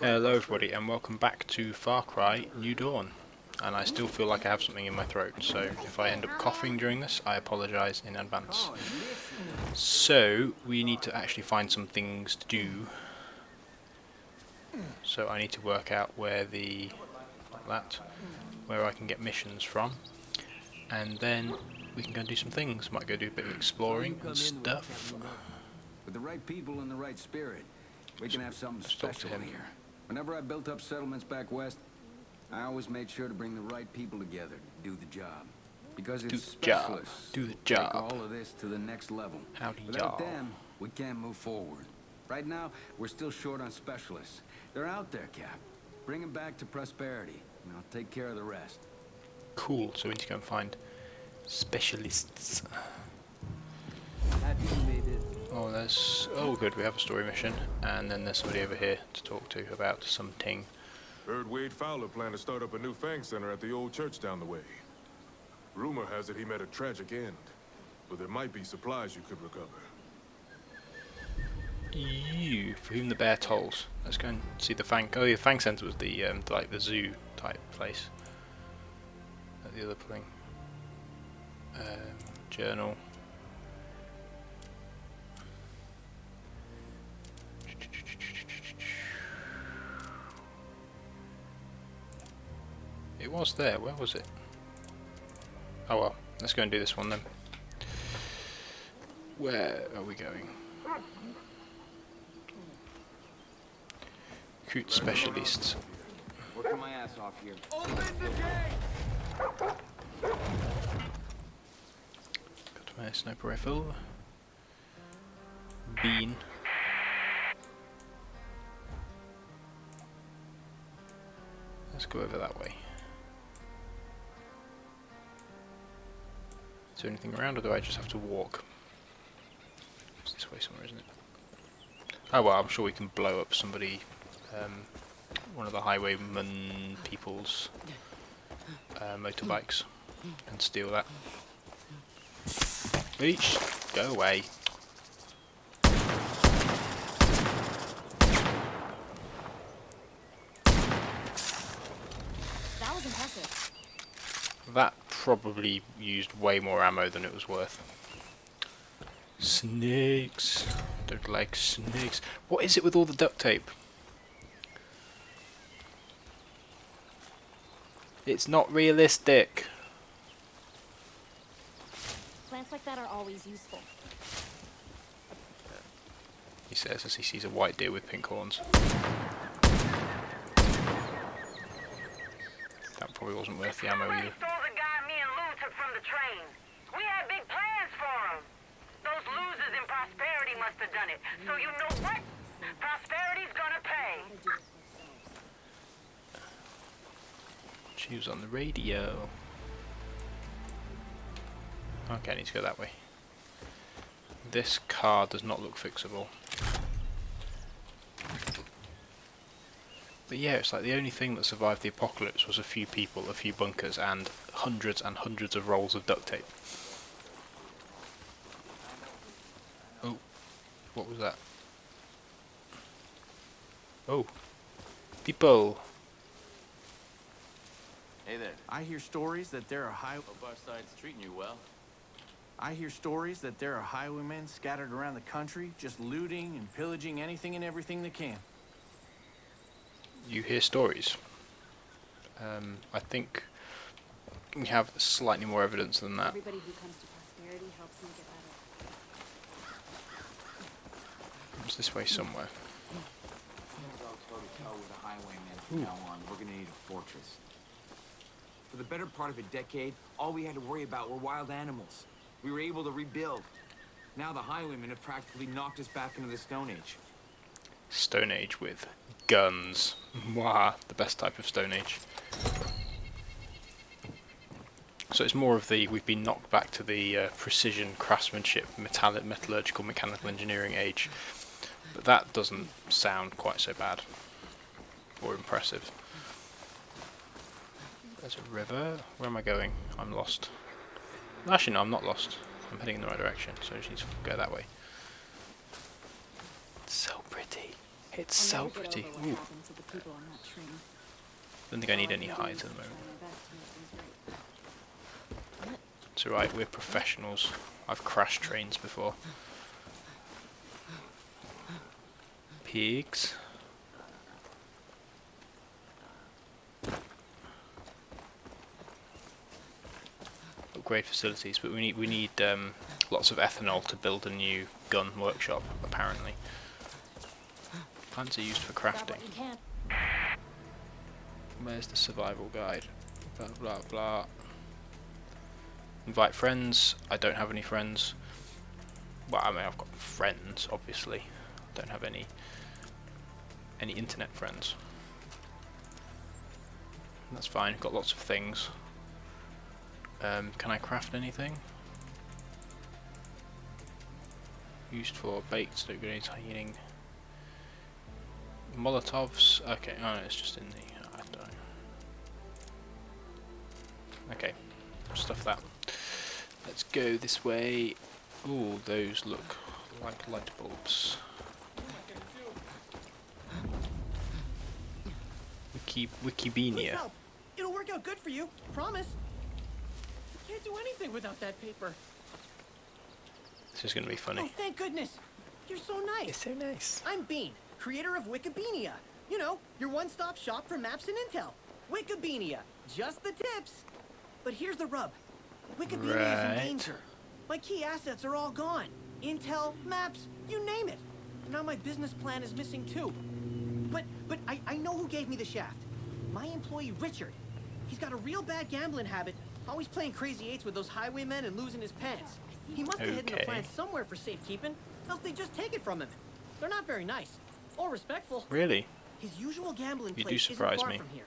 Hello everybody and welcome back to Far Cry New Dawn. And I still feel like I have something in my throat, so if I end up coughing during this, I apologise in advance. So, we need to actually find some things to do. So I need to work out where where I can get missions from. And then we can go and do some things. Might go do a bit of exploring and stuff. With the right people and the right spirit, we can have something special here. Whenever I built up settlements back west, I always made sure to bring the right people together to do the job. Because it's specialists do the job. take all of this to the next level. Howdy, Without y'all. them, we can't move forward. Right now, we're still short on specialists. They're out there, Cap. Bring them back to prosperity, and I'll take care of the rest. Cool, so we need to go and find specialists. Have you made it? Oh good, we have a story mission, and then there's somebody over here to talk to about something. Heard Wade Fowler planned to start up a new Fang Center at the old church down the way. Rumor has it he met a tragic end, but there might be supplies you could recover. You, for whom the bear tolls. Let's go and see the Fang. Oh, the Fang Center was the like the zoo type place. At the other thing. Journal. It was there. Where was it? Oh well, let's go and do this one then. Where are we going? Recruit specialists. Working my ass off here. Got my sniper rifle. Bean. Let's go over that way. Is there anything around, or do I just have to walk? It's this way somewhere, isn't it? Oh well, I'm sure we can blow up somebody, one of the highwayman people's motorbikes, and steal that. Reach! Go away! That was impressive. That probably used way more ammo than it was worth. Snakes. Don't like snakes. What is it with all the duct tape? It's not realistic. Plants like that are always useful. He says as he sees a white deer with pink horns. That probably wasn't worth the ammo either. Stole the guy me and Lou took from the train. We had big plans for him. Those losers in Prosperity must have done it. So you know what? Prosperity's gonna pay. She was on the radio. Okay, I need to go that way. This car does not look fixable. But yeah, it's like the only thing that survived the apocalypse was a few people, a few bunkers, and hundreds of rolls of duct tape. Oh, what was that? Oh, people. Hey there. I hear stories that there are Hope our side's treating you well. I hear stories that there are highwaymen scattered around the country, just looting and pillaging anything and everything they can. You hear stories. I think we have slightly more evidence than that. Everybody who comes to Prosperity helps me get better. It's this way somewhere. With the highwaymen from now on, we're gonna need a fortress. For the better part of a decade, all we had to worry about were wild animals. We were able to rebuild. Now the highwaymen have practically knocked us back into the Stone Age. Stone Age with guns. Mwah, the best type of Stone Age. So it's more of the, we've been knocked back to the precision craftsmanship, metallurgical, mechanical engineering age. But that doesn't sound quite so bad. Or impressive. There's a river. Where am I going? I'm lost. Actually no, I'm not lost. I'm heading in the right direction, so I just need to go that way. It's so pretty. It's I'll so never get pretty. over what Ooh. happened to the people on that train. Don't think I need All any can do hides is at the moment. try my best to make things right. It's alright, we're professionals. I've crashed trains before. Pigs. Upgrade facilities, but we need lots of ethanol to build a new gun workshop, apparently. Plants are used for Grab crafting. what you can. Where's the survival guide? Blah blah blah. Invite friends. I don't have any friends. Well, I mean, I've got friends, obviously. Don't have any internet friends. That's fine. Got lots of things. Can I craft anything? Used for baked grenades, heating. Molotovs. Okay, oh no, it's just in the. I don't know. Okay, stuff that. Let's go this way. Ooh, those look like light bulbs. Wikibeania. Help. It'll work out good for you. Promise. You can't do anything without that paper. This is going to be funny. Oh, thank goodness. You're so nice. It's so nice. I'm Bean, creator of Wikibeania. You know, your one-stop shop for maps and intel. Wikibeania. Just the tips. But here's the rub. Wikibeania is Right. in danger. My key assets are all gone. Intel, maps, you name it. Now my business plan is missing too. But I know who gave me the shaft. My employee, Richard. He's got a real bad gambling habit. Always playing crazy eights with those highwaymen and losing his pants. He must have hidden the Okay. plan somewhere for safekeeping, else they just take it from him. They're not very nice. Or respectful. Really? His usual gambling You do place surprise isn't far me. from here.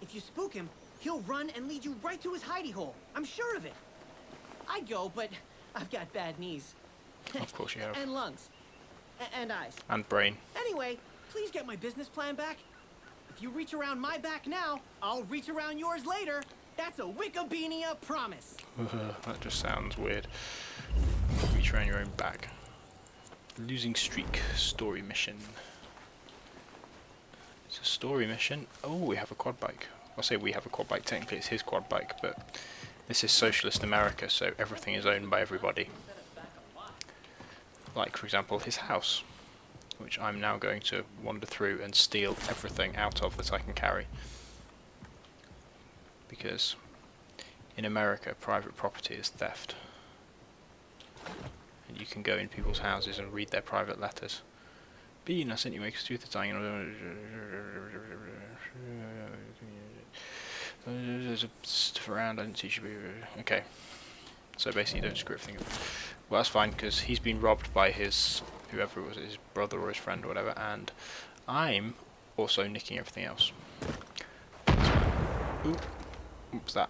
If you spook him, he'll run and lead you right to his hidey hole. I'm sure of it. I'd go, but I've got bad knees. Of course you have. And lungs. And eyes. And brain. Anyway, please get my business plan back. If you reach around my back now, I'll reach around yours later. That's a Wikibeania promise. That just sounds weird. Reach around your own back. Losing streak story mission. It's a story mission. Oh, we have a quad bike. I say we have a quad bike. Technically, it's his quad bike, but this is socialist America, so everything is owned by everybody. Like, for example, his house, which I'm now going to wander through and steal everything out of that I can carry. Because in America, private property is theft. And you can go in people's houses and read their private letters. Bean, I sent you a stupid thing. There's a stuff around, I didn't teach you. Okay. So basically, don't screw everything up. Well, that's fine, because he's been robbed by his, whoever it was, his brother or his friend or whatever, and I'm also nicking everything else. That's fine. Ooh. What was that?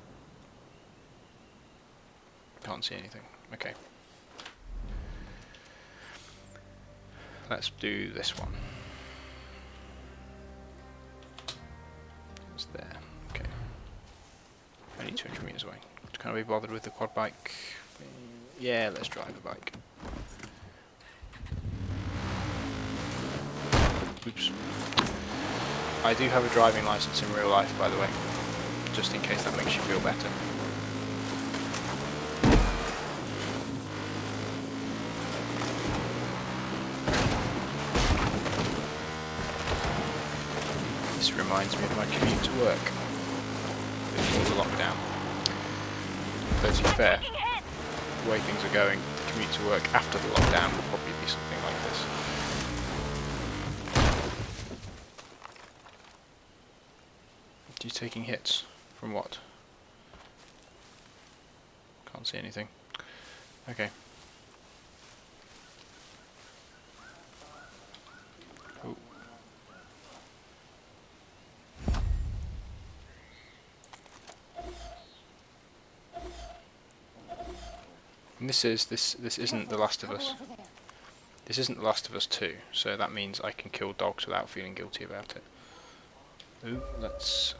Can't see anything. Okay. Let's do this one. It's there. Okay. Only 200 meters away. Can I be bothered with the quad bike? Yeah, let's drive a bike. Oops. I do have a driving license in real life, by the way, just in case that makes you feel better. This reminds me of my commute to work before the lockdown. Though to be fair, the way things are going, the commute to work after the lockdown will probably be something like this. Are you taking hits? From what? Can't see anything. Okay. Ooh. And this isn't The Last of Us. This isn't The Last of Us 2, so that means I can kill dogs without feeling guilty about it. Ooh, let's...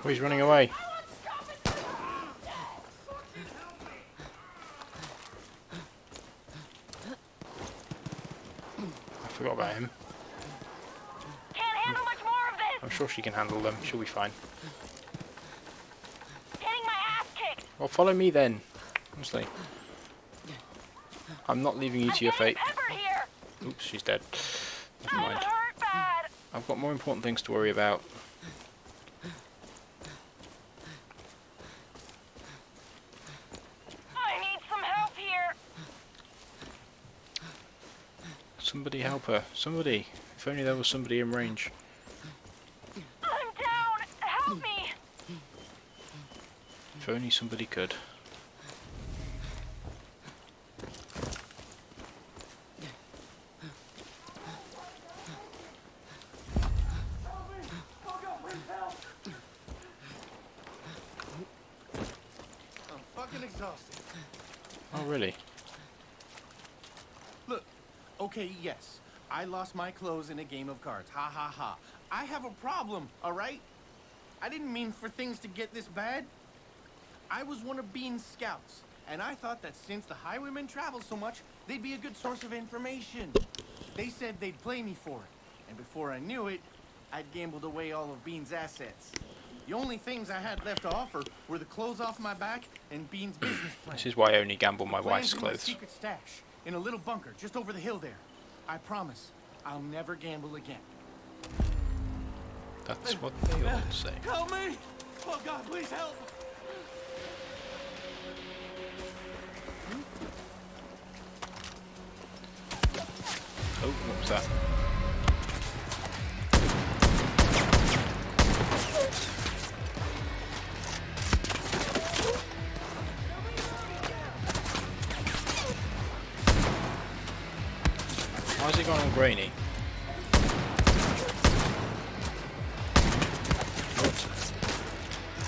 Oh, he's running away. I forgot about him. Can't handle much more of this. I'm sure she can handle them. She'll be fine. Getting my ass kicked. Well, follow me then. Honestly. I'm not leaving you to your fate. Pepper here. Oops, she's dead. Never I'm mind. hurt bad. I've got more important things to worry about. I need some help here. Somebody help her. Somebody. If only there was somebody in range. I'm down. Help me. If only somebody could. I'm fucking exhausted. Oh, really? Look, okay, yes. I lost my clothes in a game of cards. Ha ha ha. I have a problem, alright? I didn't mean for things to get this bad. I was one of Bean's scouts, and I thought that since the highwaymen travel so much, they'd be a good source of information. They said they'd play me for it, and before I knew it, I'd gambled away all of Bean's assets. The only things I had left to offer were the clothes off my back and Bean's business plan. This is why I only gamble my Plans wife's in my clothes. secret stash in a little bunker just over the hill there. I promise I'll never gamble again. That's what they all say. Help me! Oh God, please help! Oh, what was that? Why has it gone all grainy?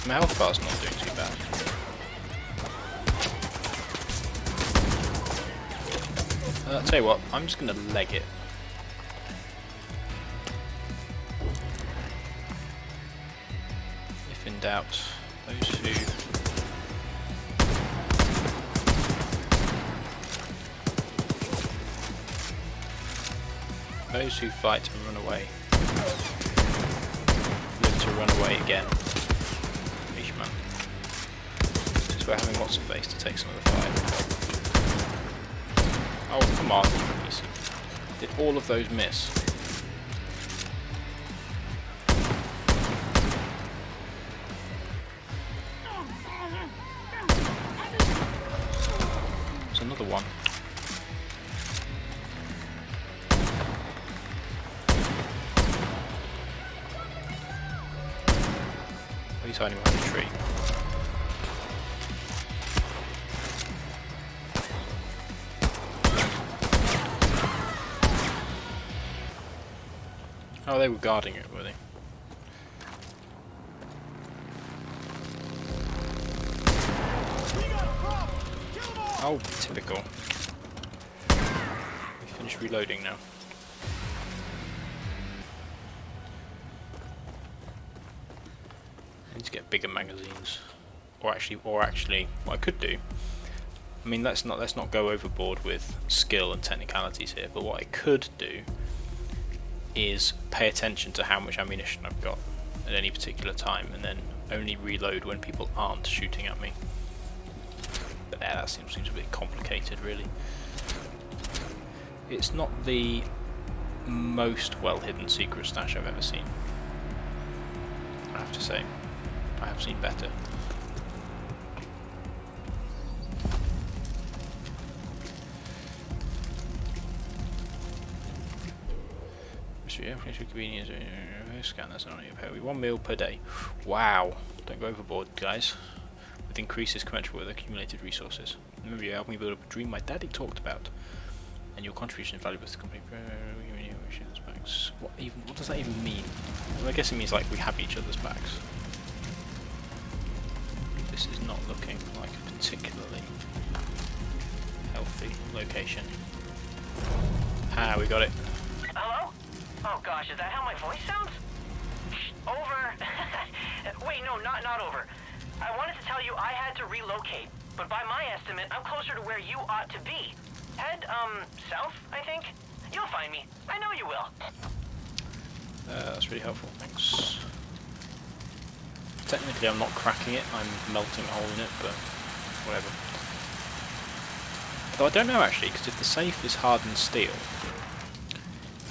My health bar's not doing too bad. Tell you what, I'm just gonna leg it. If in doubt, those who fight and run away live to run away again. Fishman. Since we're having lots of space to take some of the fight. Oh, come on. Did all of those miss? There's another one. He's hiding behind a tree. Oh, they were guarding it, were they? Oh, typical. We finished reloading now. I need to get bigger magazines, or actually, what I could do. I mean, let's not go overboard with skill and technicalities here. But what I could do is pay attention to how much ammunition I've got at any particular time, and then only reload when people aren't shooting at me. But yeah, that seems a bit complicated, really. It's not the most well-hidden secret stash I've ever seen, I have to say. I have seen better. Convenience scan, that's not only 1 meal per day. Wow, don't go overboard, guys. With increases commensurate with accumulated resources. Remember, you helped me build up a dream my daddy talked about, and your contribution is valuable to the company. What does that even mean? Well, I guess it means like we have each other's backs. This is not looking like a particularly healthy location. Ah, we got it. Hello? Oh gosh, is that how my voice sounds? Over. Wait, no, not over. I wanted to tell you I had to relocate, but by my estimate, I'm closer to where you ought to be. Head, south, I think? You'll find me. I know you will. That's really helpful, thanks. Technically I'm not cracking it, I'm melting a hole in it, but whatever. Though I don't know actually, because if the safe is hardened steel,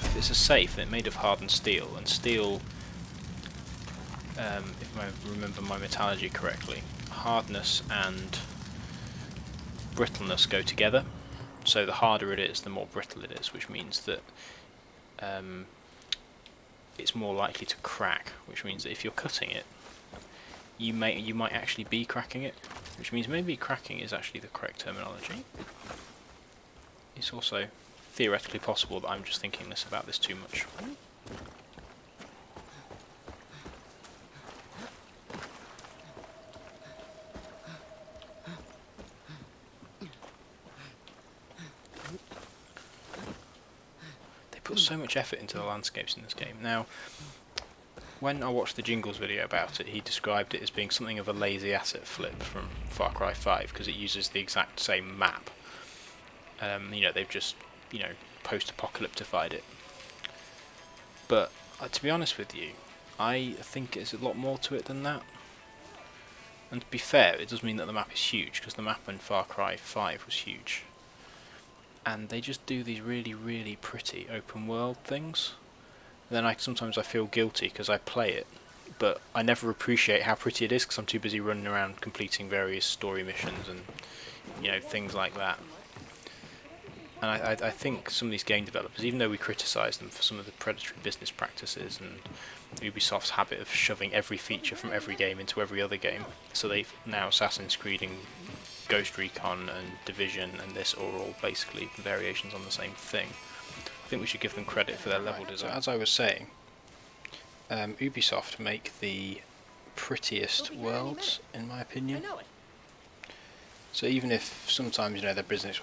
if it's a safe and it's made of hardened steel, and steel, if I remember my metallurgy correctly, hardness and brittleness go together, so the harder it is, the more brittle it is, which means that it's more likely to crack, which means that if you're cutting it, you might actually be cracking it, which means maybe cracking is actually the correct terminology. It's also theoretically possible that I'm just thinking this about this too much. They put so much effort into the landscapes in this game. Now, when I watched the Jingles video about it, he described it as being something of a lazy asset flip from Far Cry 5 because it uses the exact same map. You know, they've just, you know, post-apocalyptified it. But to be honest with you, I think there's a lot more to it than that. And to be fair, it does mean that the map is huge, because the map in Far Cry 5 was huge. And they just do these really, really pretty open world things. Then sometimes I feel guilty because I play it, but I never appreciate how pretty it is because I'm too busy running around completing various story missions and, you know, things like that. And I think some of these game developers, even though we criticise them for some of the predatory business practices and Ubisoft's habit of shoving every feature from every game into every other game, so they've now Assassin's Creed and Ghost Recon and Division and this are all basically variations on the same thing. I think we should give them credit for their level design. As I was saying, Ubisoft make the prettiest worlds, in my opinion. So even if sometimes, you know, their business,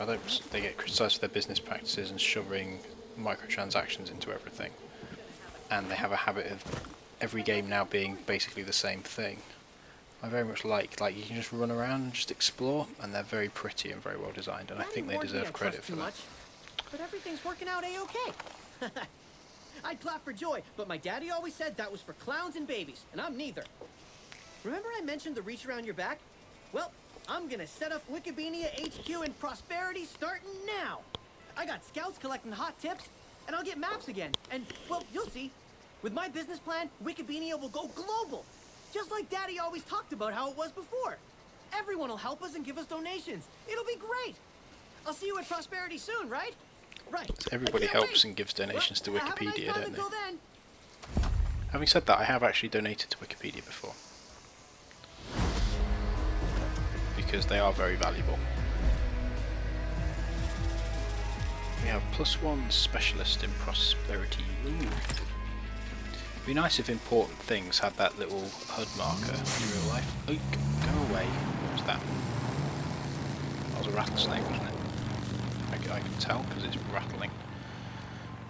they get criticised for their business practices and shoving microtransactions into everything, and they have a habit of every game now being basically the same thing, I very much like you can just run around and just explore, and they're very pretty and very well designed, and I think they deserve credit for that. But everything's working out a-okay. I'd clap for joy, but my daddy always said that was for clowns and babies, and I'm neither. Remember I mentioned the reach around your back? Well, I'm gonna set up Wikibeania HQ in Prosperity starting now. I got scouts collecting hot tips, and I'll get maps again. And, well, you'll see. With my business plan, Wikibeania will go global. Just like Daddy always talked about how it was before. Everyone will help us and give us donations. It'll be great. I'll see you at Prosperity soon, right? Right. Everybody helps and gives donations to Wikipedia, have a nice time don't they? until then. Having said that, I have actually donated to Wikipedia before. Because they are very valuable. We have +1 specialist in prosperity. Ooh. It'd be nice if important things had that little HUD marker in real life. Oh, go away. What was that? That was a rattlesnake, wasn't it? I can tell because it's rattling.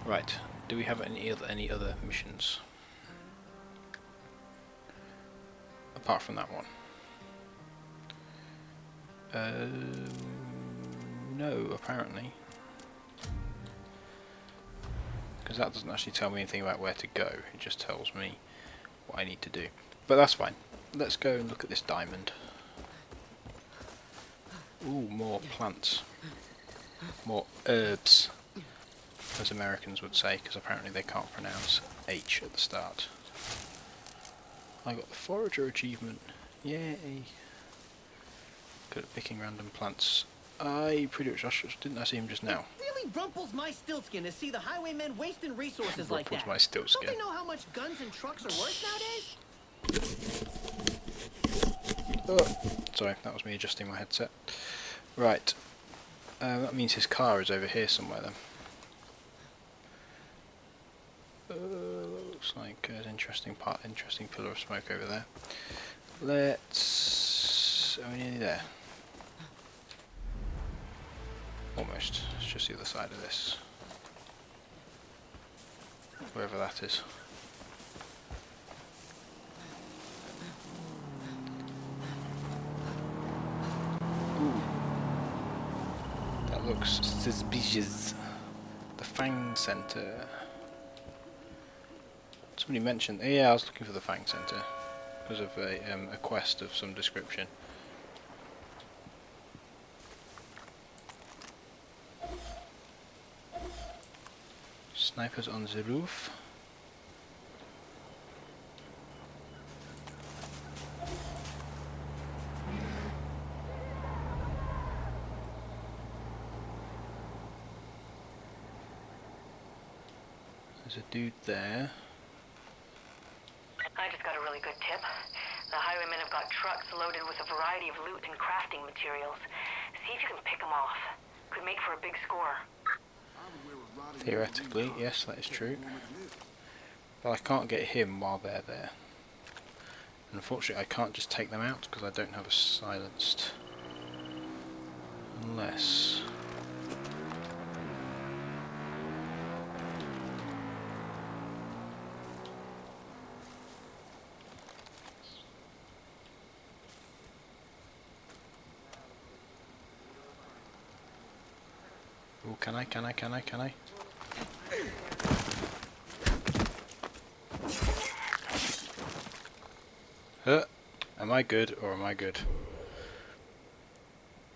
Right. Do we have any other missions? Apart from that one. No, apparently. Because that doesn't actually tell me anything about where to go, it just tells me what I need to do. But that's fine. Let's go and look at this diamond. Ooh, more plants. More herbs, as Americans would say, because apparently they can't pronounce H at the start. I got the forager achievement. Yay! Good at picking random plants. I pretty much didn't I see him just now? It really rumples my stiltskin to see the highwaymen wasting resources like that. My stiltskin. Don't they know how much guns and trucks are worth nowadays? Oh, sorry, that was me adjusting my headset. Right. That means his car is over here somewhere then. Looks like an interesting pillar of smoke over there. Let's... Are we nearly there? Almost. It's just the other side of this. Wherever that is. that looks suspicious. The Fang Center. Somebody mentioned... Yeah, I was looking for the Fang Center because of a quest of some description. Snipers on the roof. There's a dude there. I just got a really good tip. The highwaymen have got trucks loaded with a variety of loot and crafting materials. See if you can pick them off. Could make for a big score. Theoretically, yes, that is true. But I can't get him while they're there. Unfortunately, I can't just take them out because I don't have a silenced. Unless... Oh, can I? Am I good or am I good?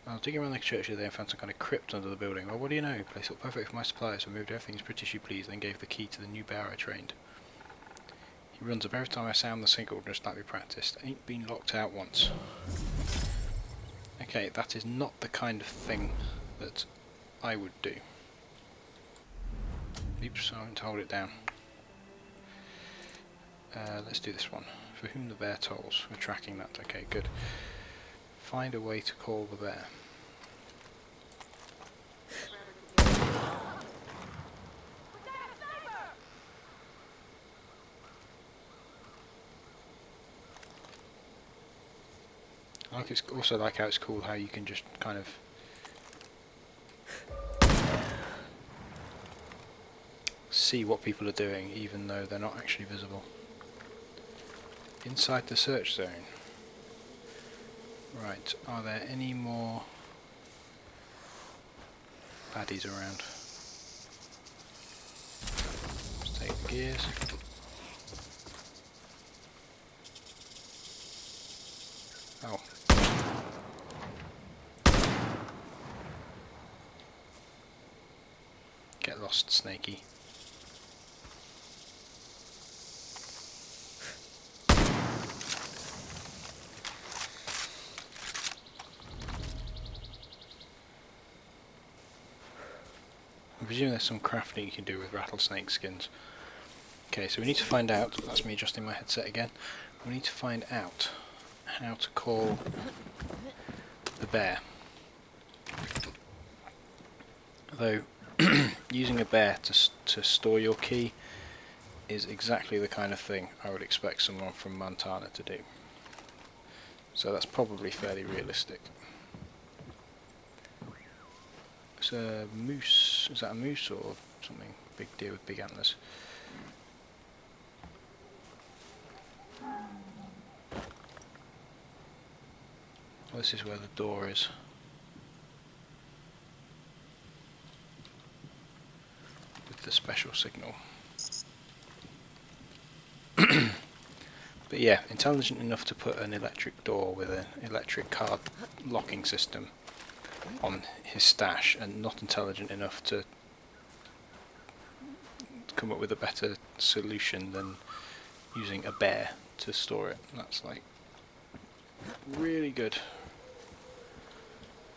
I was digging around the church today and found some kind of crypt under the building. Well, what do you know? Place looked perfect for my supplies, removed everything as pretty as you please, then gave the key to the new bear I trained. He runs up every time I sound the signal, just like we practiced. Ain't been locked out once. Okay, that is not the kind of thing that I would do. Oops, I went to hold it down. Let's do this one. For whom the bear tolls. We're tracking that. Okay, good. Find a way to call the bear. It's also like how it's cool how you can just kind of see what people are doing even though they're not actually visible. Inside the search zone. Right, are there any more baddies around? Let's take the gears. Oh. Get lost, Snakey. I presume there's some crafting you can do with rattlesnake skins. Okay, so we need to find out, that's me adjusting my headset again, we need to find out how to call the bear. Though, using a bear to store your key is exactly the kind of thing I would expect someone from Montana to do. So that's probably fairly realistic. It's a moose. Is that a moose or something? Big deer with big antlers. Well, this is where the door is. With the special signal. But yeah, intelligent enough to put an electric door with an electric card locking system on his stash, and not intelligent enough to come up with a better solution than using a bear to store it. That's like really good.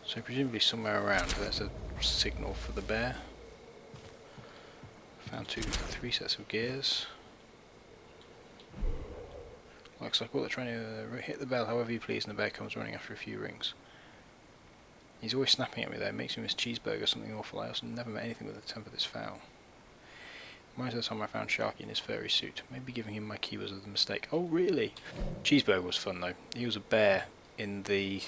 So presumably somewhere around there's a signal for the bear. Found three sets of gears. Looks like what they're trying to hit the bell however you please, and the bear comes running after a few rings. He's always snapping at me there, it makes me miss cheeseburger, something awful. I also never met anything with a temper this foul. Reminds me of the time I found Sharky in his furry suit. Maybe giving him my key was a mistake. Oh really? Cheeseburger was fun though. He was a bear in the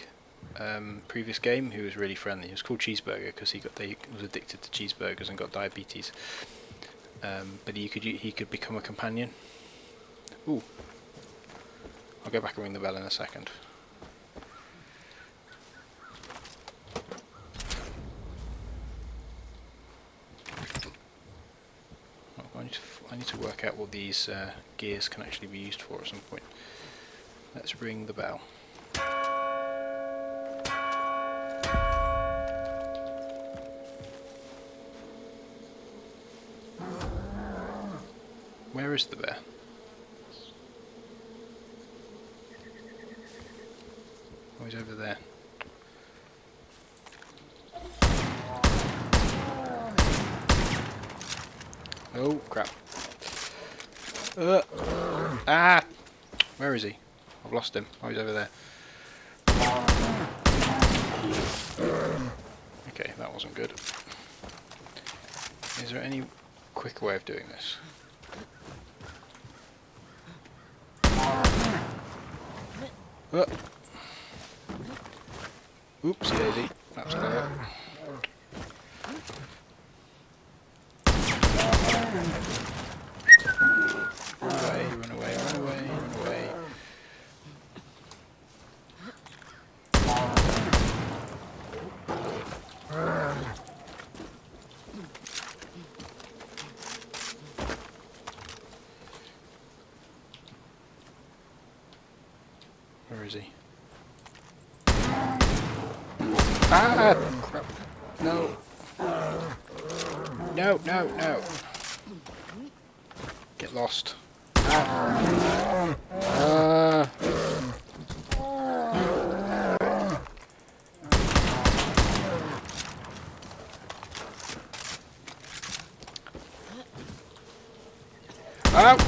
previous game who was really friendly. He was called Cheeseburger because he was addicted to cheeseburgers and got diabetes. But he could become a companion. Ooh. I'll go back and ring the bell in a second. I need to work out what these gears can actually be used for at some point. Let's ring the bell. Where is the bear? Oh, he's over there. Oh, crap. Ah! Where is he? I've lost him. Oh, he's over there. Okay, that wasn't good. Is there any quicker way of doing this? Oopsie daisy. That's clever. Run away, run away, run away, run away. Where is he? Ah! Crap. No. No, no, no. Get lost. Oh!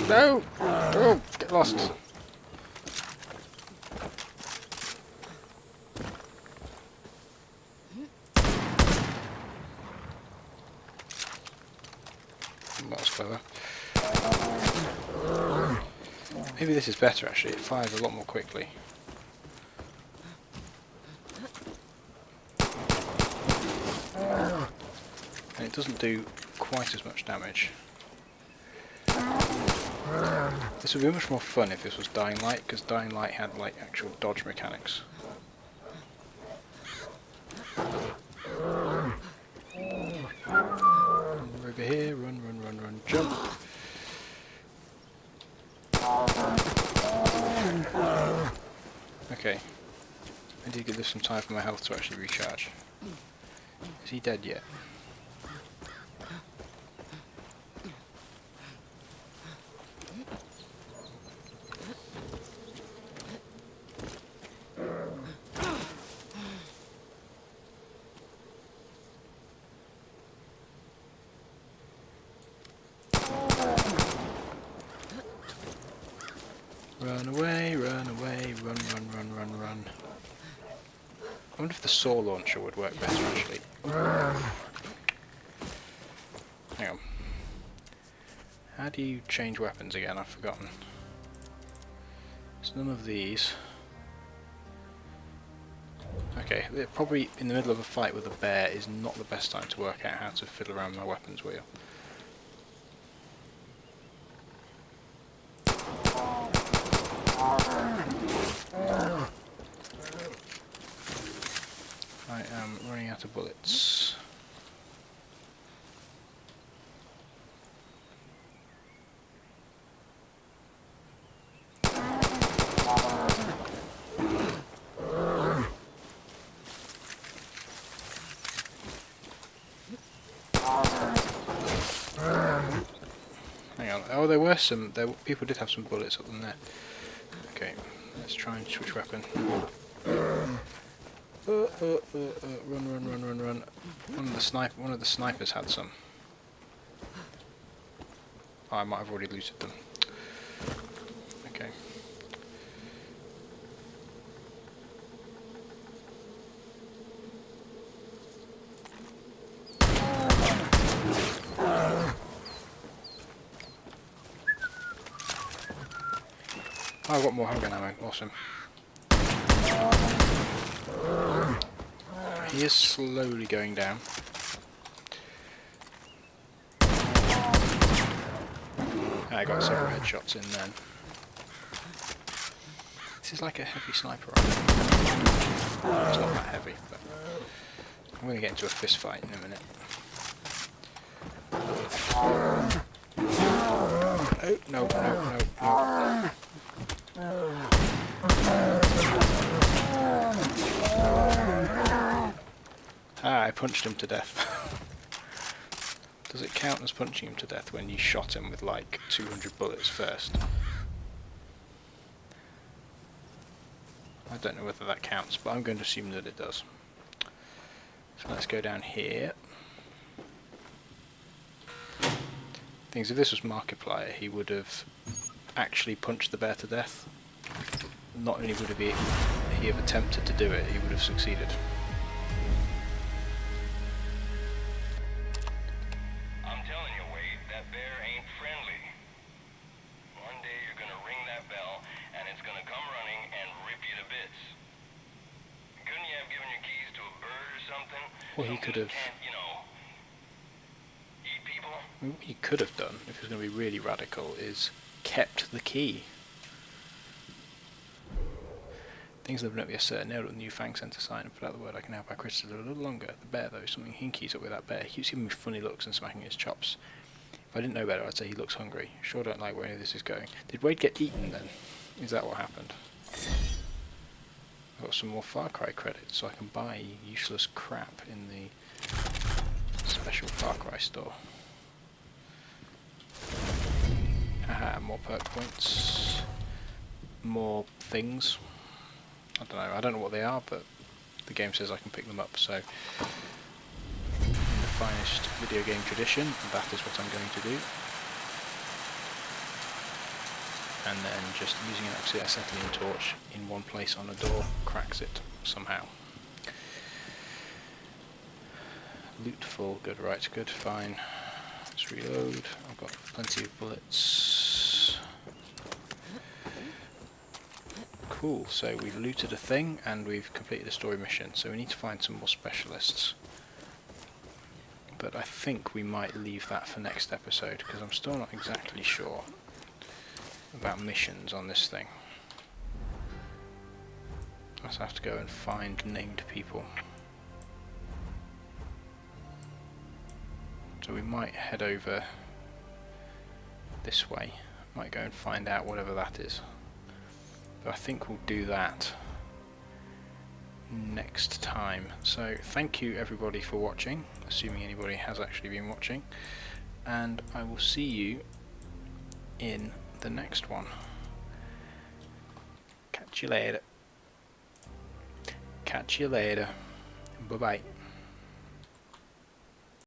No! Oh! Get lost. That was clever. Maybe this is better actually, it fires a lot more quickly. And it doesn't do quite as much damage. This would be much more fun if this was Dying Light, because Dying Light had like actual dodge mechanics. Over here, run, run, run, run, jump. Okay. I did give this some time for my health to actually recharge. Is he dead yet? Run away, run away, run, run, run, run, run. I wonder if the saw launcher would work better actually. Hang on. How do you change weapons again? I've forgotten. It's none of these. Okay, probably in the middle of a fight with a bear is not the best time to work out how to fiddle around with my weapons wheel. I am running out of bullets. Hang on. Oh, there were some. People did have some bullets up in there. Okay, let's try and switch weapon. Run, run, run, run, run. One of the snipers had some. Oh, I might have already looted them. Okay. Oh, I've got more handgun ammo. Awesome. He is slowly going down. I got several headshots in then. This is like a heavy sniper rifle. It's not that heavy, but I'm going to get into a fist fight in a minute. No, no, no, no. Ah, I punched him to death. Does it count as punching him to death when you shot him with like 200 bullets first? I don't know whether that counts, but I'm going to assume that it does. So let's go down here. Things, if this was Markiplier, he would have actually punched the bear to death. Not only would he have attempted to do it, he would have succeeded. I'm telling you, Wade, that bear ain't friendly. One day you're gonna ring that bell, and it's gonna come running and rip you to bits. Couldn't you have given your keys to a bird or something? Well, he could have. You know, eat people? What he could have done, if he was going to be really radical, is kept the key. Things living up yesterday, nailed up the new Fang Center sign and put out the word I can help our crystals a little longer. The bear, though, something hinky's up with that bear. He keeps giving me funny looks and smacking his chops. If I didn't know better, I'd say he looks hungry. Sure don't like where any of this is going. Did Wade get eaten then? Is that what happened? I've got some more Far Cry credits, so I can buy useless crap in the special Far Cry store. Haha, more perk points. More things. I don't know what they are, but the game says I can pick them up, so in the finest video game tradition, that is what I'm going to do. And then just using an acetylene torch in one place on a door cracks it somehow. Loot full, good, right, good, fine. Let's reload. I've got plenty of bullets. Cool, so we've looted a thing and we've completed a story mission, so we need to find some more specialists. But I think we might leave that for next episode, because I'm still not exactly sure about missions on this thing. I'll have to go and find named people. So we might head over this way, might go and find out whatever that is. But I think we'll do that next time. So thank you everybody for watching, assuming anybody has actually been watching, and I will see you in the next one. Catch you later. Catch you later. Bye bye.